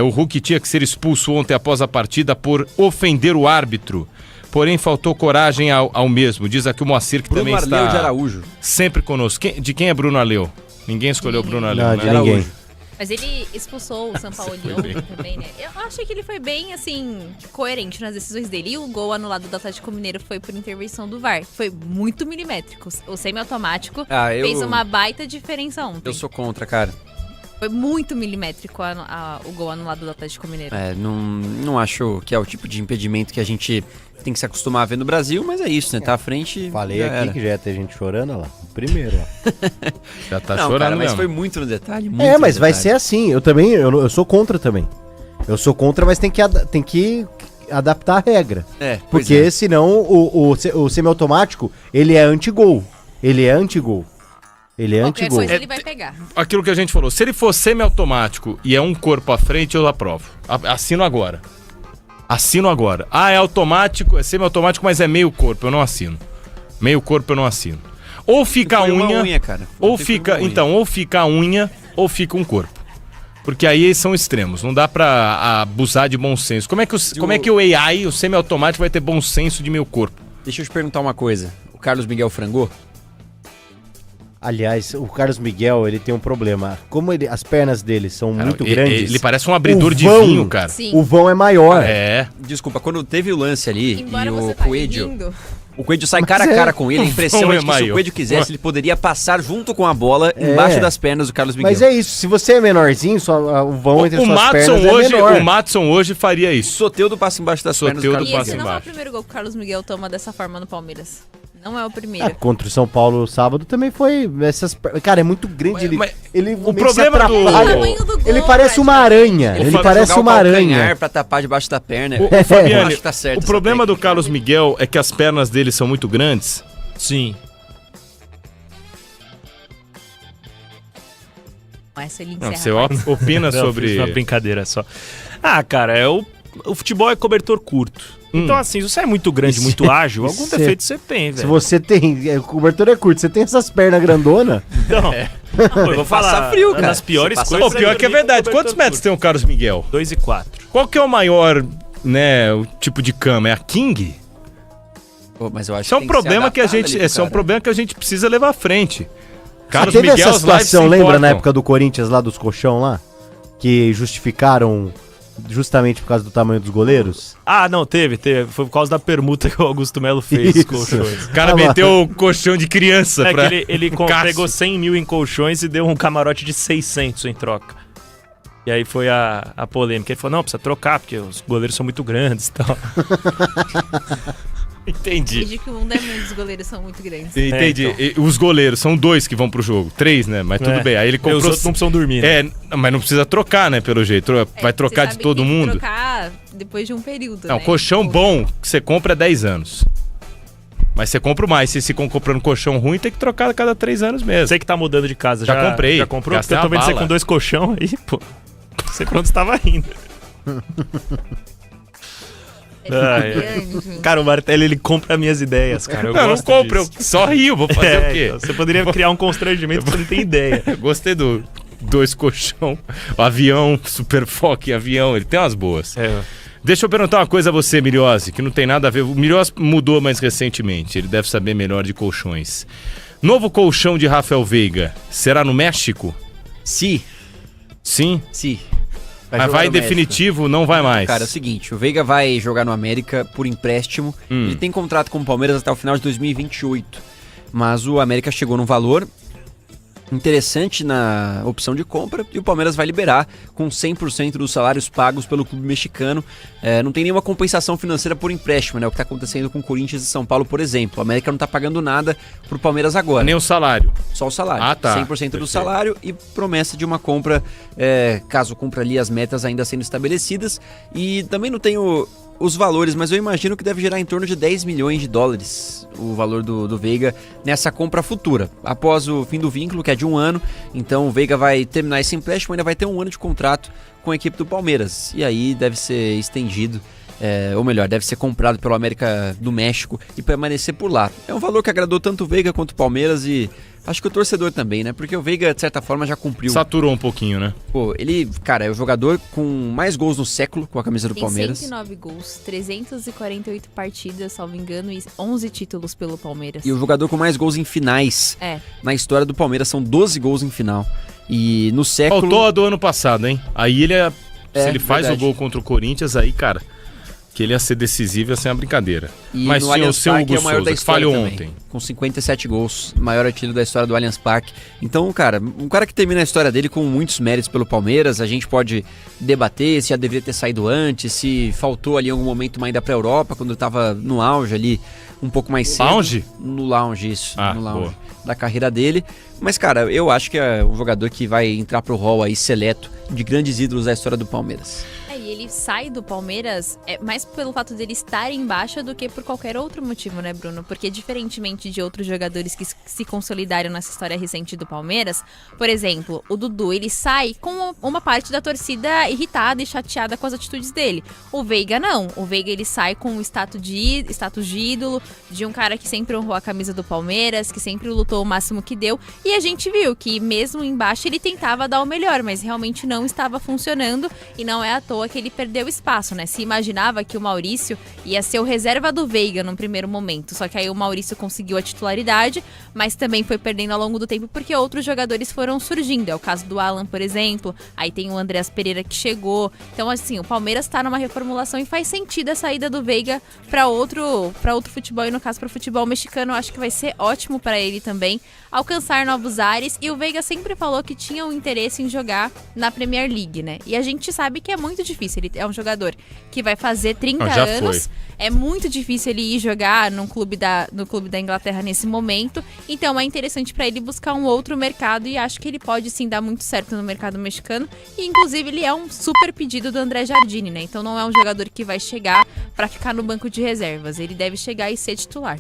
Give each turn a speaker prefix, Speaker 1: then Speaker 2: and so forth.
Speaker 1: O Hulk tinha que ser expulso ontem após a partida por ofender o árbitro. Porém, faltou coragem ao mesmo. Diz aqui o Moacir, que
Speaker 2: Bruno
Speaker 1: também
Speaker 2: Arleu
Speaker 1: está
Speaker 2: de Araújo.
Speaker 1: sempre conosco. De quem é Bruno Arleu? Ninguém escolheu Bruno Arleu,
Speaker 3: Não,
Speaker 1: né?
Speaker 3: de ninguém.
Speaker 4: Mas ele expulsou o Sampaoli ontem também, né? Eu achei que ele foi bem, assim, coerente nas decisões dele. E o gol anulado do Atlético Mineiro foi por intervenção do VAR. Foi muito milimétrico. O semiautomático fez uma baita diferença ontem.
Speaker 2: Eu sou contra, cara.
Speaker 4: Foi muito milimétrico o gol anulado do Atlético Mineiro.
Speaker 2: Não acho que é o tipo de impedimento que a gente tem que se acostumar a ver no Brasil, mas é isso, né? Tá à frente.
Speaker 3: Falei aqui que já ia ter gente chorando, olha lá. O primeiro, ó.
Speaker 1: Já tá
Speaker 2: Não,
Speaker 1: chorando
Speaker 2: cara, mas
Speaker 1: mesmo.
Speaker 2: foi muito no detalhe.
Speaker 3: Mas vai ser assim. Eu também, eu sou contra também. Eu sou contra, mas tem que adaptar a regra. Porque senão o semiautomático, ele é anti-gol.
Speaker 4: Qualquer coisa ele vai pegar.
Speaker 1: Aquilo que a gente falou, se ele for semiautomático e é um corpo à frente, eu aprovo. Assino agora. É automático, é semiautomático, mas é meio corpo, eu não assino. Meio corpo eu não assino. Ou fica a unha,
Speaker 2: cara.
Speaker 1: ou fica a unha, ou fica um corpo. Porque aí são extremos, não dá pra abusar de bom senso. Como é que o AI, o semiautomático, vai ter bom senso de meio corpo?
Speaker 2: Deixa eu te perguntar uma coisa. O Carlos Miguel frangou?
Speaker 3: Aliás, o Carlos Miguel, ele tem um problema. Como as pernas dele são muito grandes...
Speaker 1: Ele parece um abridor de vinho, cara.
Speaker 4: Sim.
Speaker 3: O vão é maior.
Speaker 2: Desculpa, quando teve o lance ali
Speaker 4: Embora
Speaker 2: e
Speaker 4: você
Speaker 2: o
Speaker 4: tá
Speaker 2: Coelho...
Speaker 4: rindo.
Speaker 2: O Coelho sai cara a cara com ele. A impressão é que se o Coelho quisesse, ele poderia passar junto com a bola embaixo das pernas do Carlos Miguel.
Speaker 3: Mas é isso, se você é menorzinho, o vão entre suas pernas
Speaker 1: hoje,
Speaker 3: é menor.
Speaker 1: O Madson hoje faria isso.
Speaker 2: Soteudo passa embaixo das pernas do Carlos
Speaker 4: E
Speaker 2: Miguel.
Speaker 4: esse não é o primeiro gol que o Carlos Miguel toma dessa forma no Palmeiras. Não é o primeiro.
Speaker 3: Contra o São Paulo sábado também foi Cara, é muito grande.
Speaker 1: O problema
Speaker 3: Ele parece uma aranha. Ele parece uma aranha.
Speaker 2: Pra tapar debaixo da perna.
Speaker 1: Fabiane,
Speaker 2: acho que tá certo
Speaker 1: o problema do Carlos Miguel é que as pernas dele são muito grandes.
Speaker 5: Sim.
Speaker 4: Essa ele
Speaker 1: Não,
Speaker 4: encerra.
Speaker 1: você opina sobre...
Speaker 5: Fiz uma brincadeira só. Cara, o futebol é cobertor curto. Então, assim, se você é muito grande, muito ágil, algum defeito você tem, velho.
Speaker 3: Se você tem... O cobertor é curto, você tem essas pernas grandonas?
Speaker 5: Não. Eu vou falar
Speaker 2: frio, cara.
Speaker 5: nas piores
Speaker 2: Você
Speaker 5: coisas.
Speaker 1: O pior que é verdade. Quantos metros tem o Carlos Miguel?
Speaker 5: 2 e 4.
Speaker 1: Qual que é o maior, né, o tipo de cama? É a King?
Speaker 2: Mas eu acho
Speaker 1: Isso é um problema que a gente, esse é um problema que a gente precisa levar à frente. Carlos
Speaker 3: Teve
Speaker 1: Miguel,
Speaker 3: essa situação, lembra na época do Corinthians lá dos colchão lá? Que justificaram justamente por causa do tamanho dos goleiros?
Speaker 5: Não, teve. Foi por causa da permuta que o Augusto Melo fez os colchões.
Speaker 1: O cara meteu o colchão de criança pra...
Speaker 5: que ele pegou 100 mil em colchões e deu um camarote de 600 em troca. E aí foi a polêmica. Ele falou, não, precisa trocar, porque os goleiros são muito grandes e tal.
Speaker 1: Entendi.
Speaker 4: Desde que o mundo é muito, os goleiros são muito grandes.
Speaker 1: Entendi.
Speaker 5: Então.
Speaker 1: Os goleiros, são 2 que vão pro jogo. 3, né? Mas tudo bem. Aí ele comprou...
Speaker 5: Os outros não precisam dormir, né?
Speaker 1: Mas não precisa trocar, né? Pelo jeito. Vai trocar de todo mundo.
Speaker 4: Trocar depois de um período,
Speaker 1: Não,
Speaker 4: né?
Speaker 1: colchão bom que você compra é 10 anos. Mas você compra mais. Se você comprando colchão ruim, tem que trocar a cada 3 anos mesmo.
Speaker 5: Você que tá mudando de casa,
Speaker 1: Já comprei.
Speaker 5: Já comprou? Porque
Speaker 1: Gastei
Speaker 5: eu tô
Speaker 1: uma
Speaker 5: vendo você
Speaker 1: bala.
Speaker 5: com 2 colchão aí, pô. Não sei pra onde você tava indo. Cara, o Martelli, ele compra minhas ideias, cara. Eu
Speaker 1: não compro, eu só rio, vou fazer o quê?
Speaker 5: Então, você poderia criar um constrangimento que você não tem ideia.
Speaker 1: Eu gostei do 2 colchão, o avião, super foco em avião, ele tem umas boas. Deixa eu perguntar uma coisa a você, Miriose, que não tem nada a ver. O Miriose mudou mais recentemente, ele deve saber melhor de colchões. Novo colchão de Rafael Veiga, será no México?
Speaker 2: Sim.
Speaker 1: Sim?
Speaker 2: Sim.
Speaker 1: Mas vai definitivo, não vai mais.
Speaker 2: Cara, é o seguinte, o Veiga vai jogar no América por empréstimo. Ele tem contrato com o Palmeiras até o final de 2028. Mas o América chegou num valor interessante na opção de compra e o Palmeiras vai liberar com 100% dos salários pagos pelo clube mexicano. Não tem nenhuma compensação financeira por empréstimo, né? O que está acontecendo com Corinthians e São Paulo, por exemplo. O América não está pagando nada pro Palmeiras agora.
Speaker 1: Nem o salário.
Speaker 2: Só o salário. 100% do salário e promessa de uma compra, caso cumpra ali as metas ainda sendo estabelecidas. E também não tenho os valores, mas eu imagino que deve gerar em torno de 10 milhões de dólares o valor do Veiga nessa compra futura. Após o fim do vínculo, que é de 1 ano, então o Veiga vai terminar esse empréstimo, ainda vai ter 1 ano de contrato com a equipe do Palmeiras. E aí deve ser estendido ou melhor, deve ser comprado pelo América do México e permanecer por lá. É um valor que agradou tanto o Veiga quanto o Palmeiras e acho que o torcedor também, né? Porque o Veiga, de certa forma, já cumpriu.
Speaker 1: Saturou um pouquinho, né?
Speaker 2: Pô, ele, cara, é o jogador com mais gols no século com a camisa do Palmeiras.
Speaker 4: 109 gols, 348 partidas, salvo engano, e 11 títulos pelo Palmeiras.
Speaker 2: E o jogador com mais gols em finais na história do Palmeiras, são 12 gols em final. E no século...
Speaker 1: Faltou a do ano passado, hein? Aí ele se ele faz
Speaker 2: verdade.
Speaker 1: o gol contra o Corinthians, aí, cara, que ele ia ser decisivo, ia ser uma brincadeira.
Speaker 2: E
Speaker 1: mas
Speaker 2: no
Speaker 1: tinha o
Speaker 2: Allianz
Speaker 1: seu
Speaker 2: Parque
Speaker 1: Hugo
Speaker 2: é o maior da
Speaker 1: Souza, que
Speaker 2: história
Speaker 1: falhou
Speaker 2: também,
Speaker 1: ontem.
Speaker 2: com 57 gols, maior artilheiro da história do Allianz Parque. Então, cara, um cara que termina a história dele com muitos méritos pelo Palmeiras, a gente pode debater se já deveria ter saído antes, se faltou ali em algum momento uma ida pra Europa, quando tava no auge ali, um pouco mais cedo.
Speaker 1: Lounge?
Speaker 2: No lounge, isso.
Speaker 1: Ah,
Speaker 2: no lounge
Speaker 1: boa.
Speaker 2: da carreira dele. Mas, cara, eu acho que é um jogador que vai entrar pro hall aí seleto de grandes ídolos da história do Palmeiras.
Speaker 4: E ele sai do Palmeiras mais pelo fato dele estar em baixa do que por qualquer outro motivo, né, Bruno? Porque diferentemente de outros jogadores que se consolidaram nessa história recente do Palmeiras, por exemplo, o Dudu, ele sai com uma parte da torcida irritada e chateada com as atitudes dele. O Veiga não. O Veiga, ele sai com o status de ídolo, de um cara que sempre honrou a camisa do Palmeiras, que sempre lutou o máximo que deu. E a gente viu que mesmo embaixo ele tentava dar o melhor, mas realmente não estava funcionando e não é à toa que ele perdeu espaço, né? Se imaginava que o Maurício ia ser o reserva do Veiga num primeiro momento, só que aí o Maurício conseguiu a titularidade, mas também foi perdendo ao longo do tempo porque outros jogadores foram surgindo. É o caso do Alan, por exemplo, aí tem o Andreas Pereira que chegou. Então, assim, o Palmeiras tá numa reformulação e faz sentido a saída do Veiga para outro futebol, e no caso para o futebol mexicano, eu acho que vai ser ótimo para ele também alcançar novos ares. E o Veiga sempre falou que tinha um interesse em jogar na Premier League, né? E a gente sabe que é muito difícil. Ele é um jogador que vai fazer 30 anos.
Speaker 1: Foi.
Speaker 4: É muito difícil ele ir jogar no clube da Inglaterra nesse momento. Então é interessante para ele buscar um outro mercado e acho que ele pode sim dar muito certo no mercado mexicano. E inclusive ele é um super pedido do André Jardine, né? Então não é um jogador que vai chegar para ficar no banco de reservas. Ele deve chegar e ser titular.